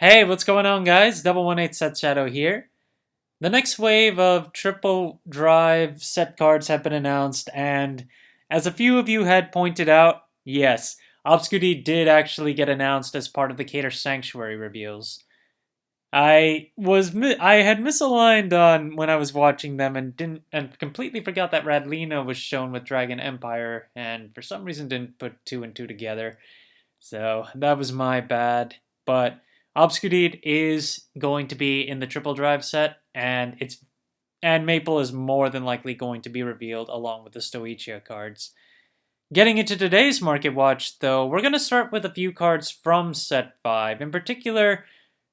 Hey, what's going on, guys? Double 18 Set Shadow here. The next wave of triple drive set cards have been announced, and as a few of you had pointed out, yes, Obscurity did actually get announced as part of the Cater Sanctuary reveals. I had misaligned on when I was watching them and completely forgot that Radlina was shown with Dragon Empire, and for some reason didn't put two and two together. So that was my bad. But Obscurity is going to be in the triple drive set, and Maple is more than likely going to be revealed along with the Stoichia cards. Getting into today's Market Watch, though, we're going to start with a few cards from set 5. In particular,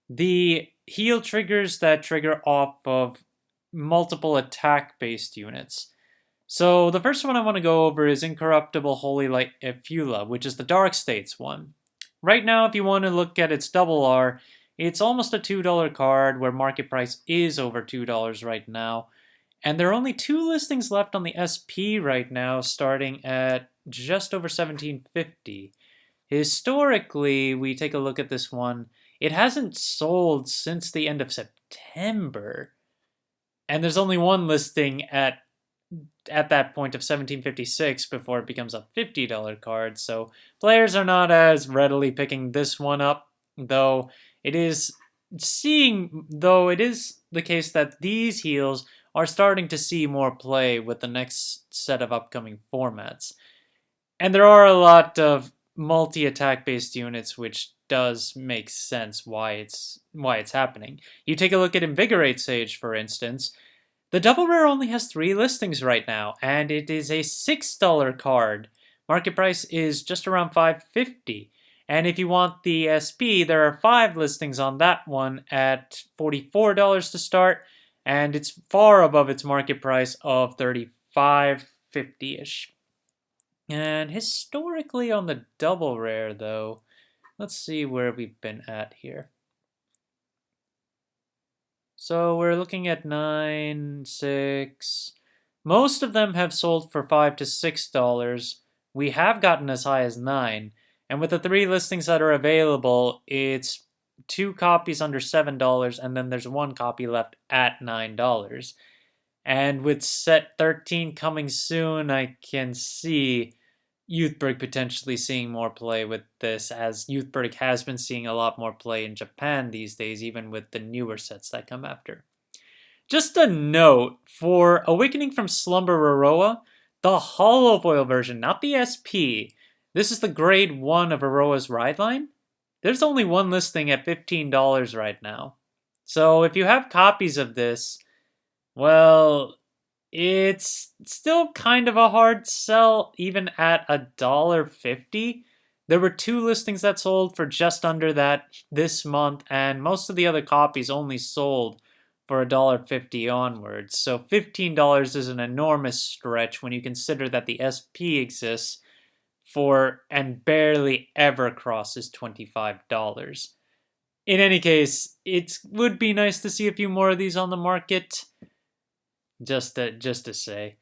the heal triggers that trigger off of multiple attack-based units. So the first one I want to go over is Incorruptible Holy Light Effula, which is the Dark States one. Right now, if you want to look at its double R, it's almost a $2 card where market price is over $2 right now. And there are only 2 listings left on the SP right now, starting at just over $17.50. Historically, we take a look at this one, it hasn't sold since the end of September. And there's only one listing at that point of 1756 before it becomes a $50 card, so players are not as readily picking this one up, though it is the case that these heals are starting to see more play with the next set of upcoming formats. And there are a lot of multi-attack based units, which does make sense why it's happening. You take a look at Invigorate Sage, for instance. The double rare only has 3 listings right now, and it is a $6 card. Market price is just around $5.50. And if you want the SP, there are 5 listings on that one at $44 to start, and it's far above its market price of $35.50-ish. And historically on the double rare, though, let's see where we've been at here. So we're looking at 9, 6. Most of them have sold for $5 to $6. We have gotten as high as 9. And with the 3 listings that are available, it's 2 copies under $7, and then there's 1 copy left at $9. And with set 13 coming soon, I can see Youthberg potentially seeing more play with this, as Youthberg has been seeing a lot more play in Japan these days, even with the newer sets that come after. Just a note, for Awakening from Slumber Aroa, the holofoil version, not the SP, this is the grade 1 of Aroa's ride line. There's only 1 listing at $15 right now. So if you have copies of this, well, it's still kind of a hard sell, even at $1.50. There were 2 listings that sold for just under that this month, and most of the other copies only sold for $1.50 onwards. So $15 is an enormous stretch when you consider that the SP exists for and barely ever crosses $25. In any case, it would be nice to see a few more of these on the market. Just to say.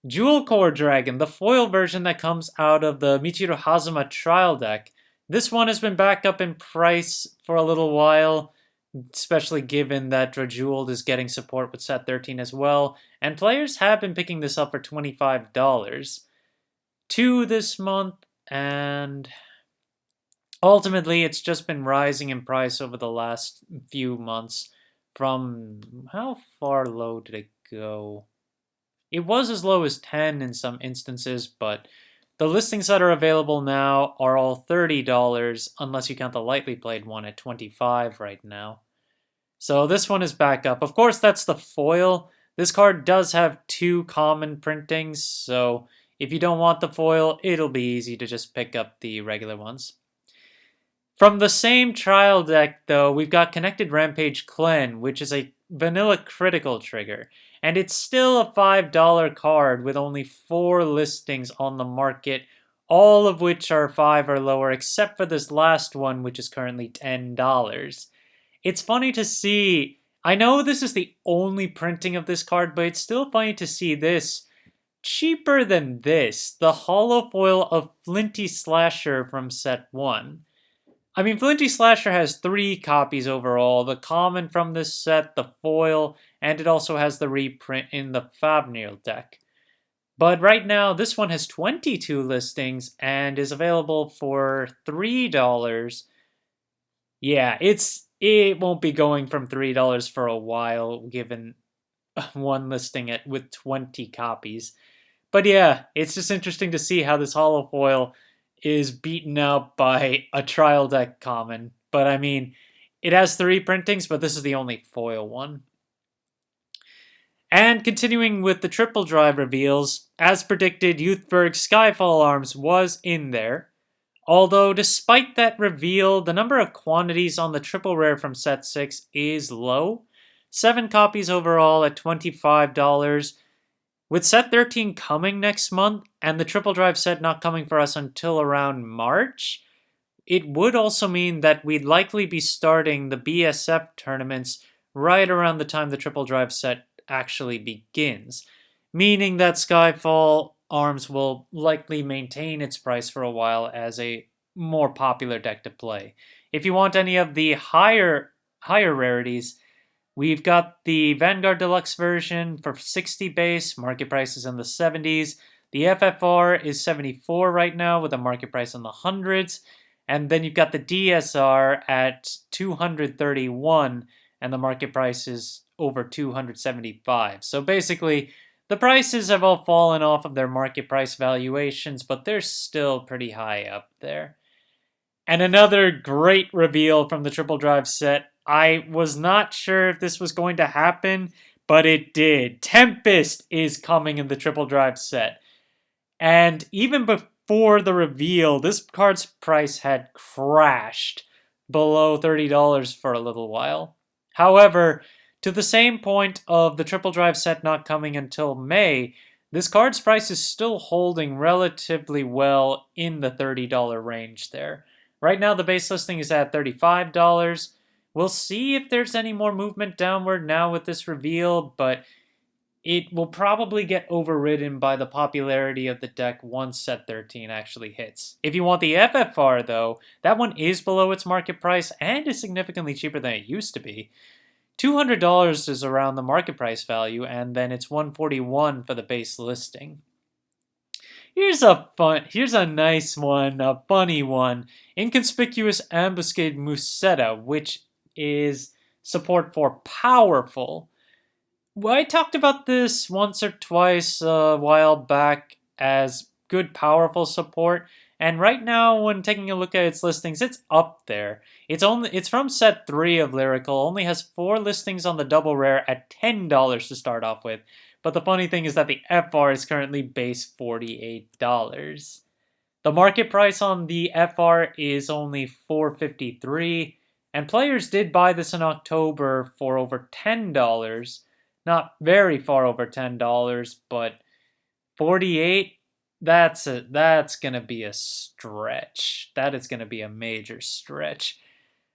Jewel Core Dragon, the foil version that comes out of the Michiru Hazama trial deck. This one has been back up in price for a little while, especially given that Drajeweled is getting support with set 13 as well, and players have been picking this up for $25. 2 this month, and ultimately it's just been rising in price over the last few months. From how far low did it go? It was as low as 10 in some instances, but the listings that are available now are all $30, unless you count the lightly played one at $25 right now. So this one is back up. Of course, that's the foil. This card does have 2 common printings, so if you don't want the foil, it'll be easy to just pick up the regular ones. From the same trial deck, though, we've got Connected Rampage Clen, which is a vanilla critical trigger. And it's still a $5 card with only 4 listings on the market, all of which are 5 or lower, except for this last one, which is currently $10. It's funny to see. I know this is the only printing of this card, but it's still funny to see this cheaper than this, the holofoil of Flinty Slasher from set 1. I mean, Flinty Slasher has 3 copies overall, the common from this set, the foil, and it also has the reprint in the Fabniel deck. But right now, this one has 22 listings and is available for $3. Yeah, it won't be going from $3 for a while, given one listing with 20 copies. But yeah, it's just interesting to see how this holo foil is beaten out by a trial deck common. But I mean, it has 3 printings, but this is the only foil one. And continuing with the triple drive reveals, as predicted, Youthberg's Skyfall Arms was in there. Although, despite that reveal, the number of quantities on the triple rare from set 6 is low. 7 copies overall at $25. With set 13 coming next month, and the triple drive set not coming for us until around March, it would also mean that we'd likely be starting the BSF tournaments right around the time the triple drive set actually begins, meaning that Skyfall Arms will likely maintain its price for a while as a more popular deck to play. If you want any of the higher rarities, we've got the Vanguard Deluxe version for 60 base, market price is in the 70s. The FFR is 74 right now with a market price in the hundreds. And then you've got the DSR at 231 and the market price is over 275. So basically, the prices have all fallen off of their market price valuations, but they're still pretty high up there. And another great reveal from the triple drive set. I was not sure if this was going to happen, but it did. Tempest is coming in the triple drive set. And even before the reveal, this card's price had crashed below $30 for a little while. However, to the same point of the triple drive set not coming until May, this card's price is still holding relatively well in the $30 range there. Right now, the base listing is at $35. We'll see if there's any more movement downward now with this reveal, but it will probably get overridden by the popularity of the deck once set 13 actually hits. If you want the FFR, though, that one is below its market price and is significantly cheaper than it used to be. $200 is around the market price value, and then it's $141 for the base listing. Here's a nice one, a funny one. Inconspicuous Ambuscade Musetta, which is support for Powerful. Well, I talked about this once or twice a while back as good Powerful support, and right now when taking a look at its listings, it's up there. It's from set 3 of Lyrical, only has 4 listings on the double rare at $10 to start off with. But the funny thing is that the FR is currently base $48. The market price on the FR is only $4.53, and players did buy this in October for over $10. Not very far over $10, but 48, that's gonna be a stretch. That is gonna be a major stretch.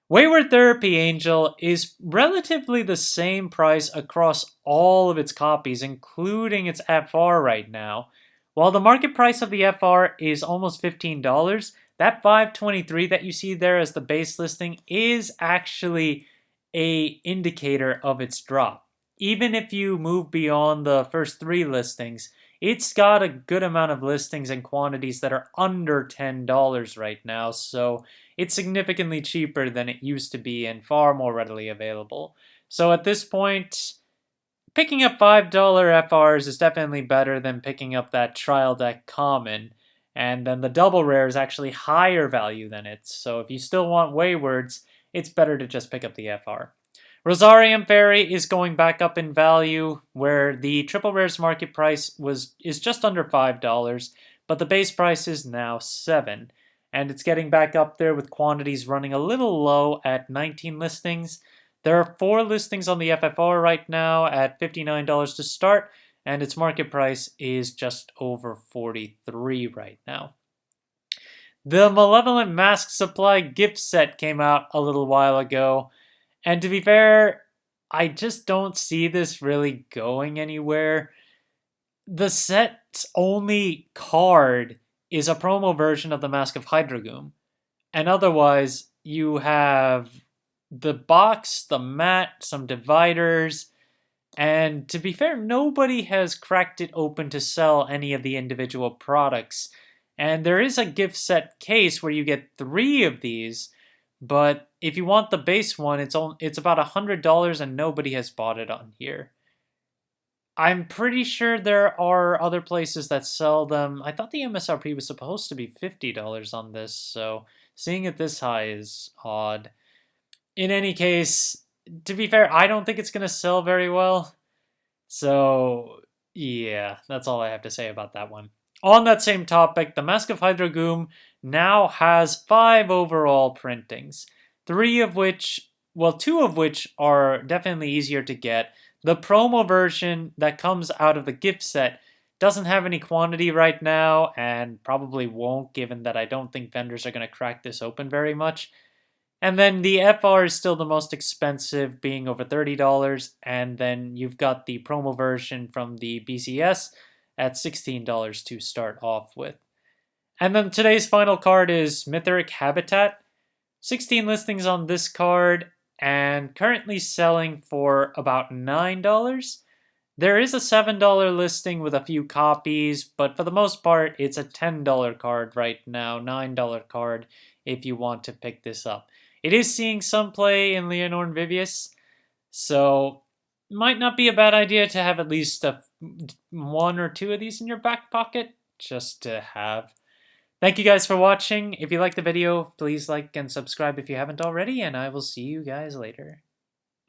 Wayward Therapy Angel is relatively the same price across all of its copies, including its FR right now. While the market price of the FR is almost $15, that $5.23 that you see there as the base listing is actually an indicator of its drop. Even if you move beyond the first 3 listings, it's got a good amount of listings and quantities that are under $10 right now, so it's significantly cheaper than it used to be and far more readily available. So at this point, picking up $5 FRs is definitely better than picking up that trial deck common, and then the double rare is actually higher value than it, so if you still want Waywards, it's better to just pick up the FR. Rosarium Fairy is going back up in value, where the triple rare's market price is just under $5, but the base price is now $7, and it's getting back up there with quantities running a little low at 19 listings. There are 4 listings on the FFR right now at $59 to start, and its market price is just over $43 right now. The Malevolent Mask Supply gift set came out a little while ago. And to be fair, I just don't see this really going anywhere. The set's only card is a promo version of the Mask of Hydragoom. And otherwise, you have the box, the mat, some dividers, and to be fair, nobody has cracked it open to sell any of the individual products. And there is a gift set case where you get 3 of these, but if you want the base one, it's about $100 and nobody has bought it on here. I'm pretty sure there are other places that sell them. I thought the MSRP was supposed to be $50 on this, so seeing it this high is odd. In any case, to be fair, I don't think it's going to sell very well. So, yeah, that's all I have to say about that one. On that same topic, the Mask of Hydrogoom now has 5 overall printings. 3 of which, well, 2 of which are definitely easier to get. The promo version that comes out of the gift set doesn't have any quantity right now, and probably won't, given that I don't think vendors are going to crack this open very much. And then the FR is still the most expensive, being over $30, and then you've got the promo version from the BCS at $16 to start off with. And then today's final card is Mythric Habitat. 16 listings on this card, and currently selling for about $9. There is a $7 listing with a few copies, but for the most part, it's a $10 card right now, $9 card if you want to pick this up. It is seeing some play in Leonore Vivius, so might not be a bad idea to have at least 1 or 2 of these in your back pocket, just to have. Thank you guys for watching. If you liked the video, please like and subscribe if you haven't already, and I will see you guys later.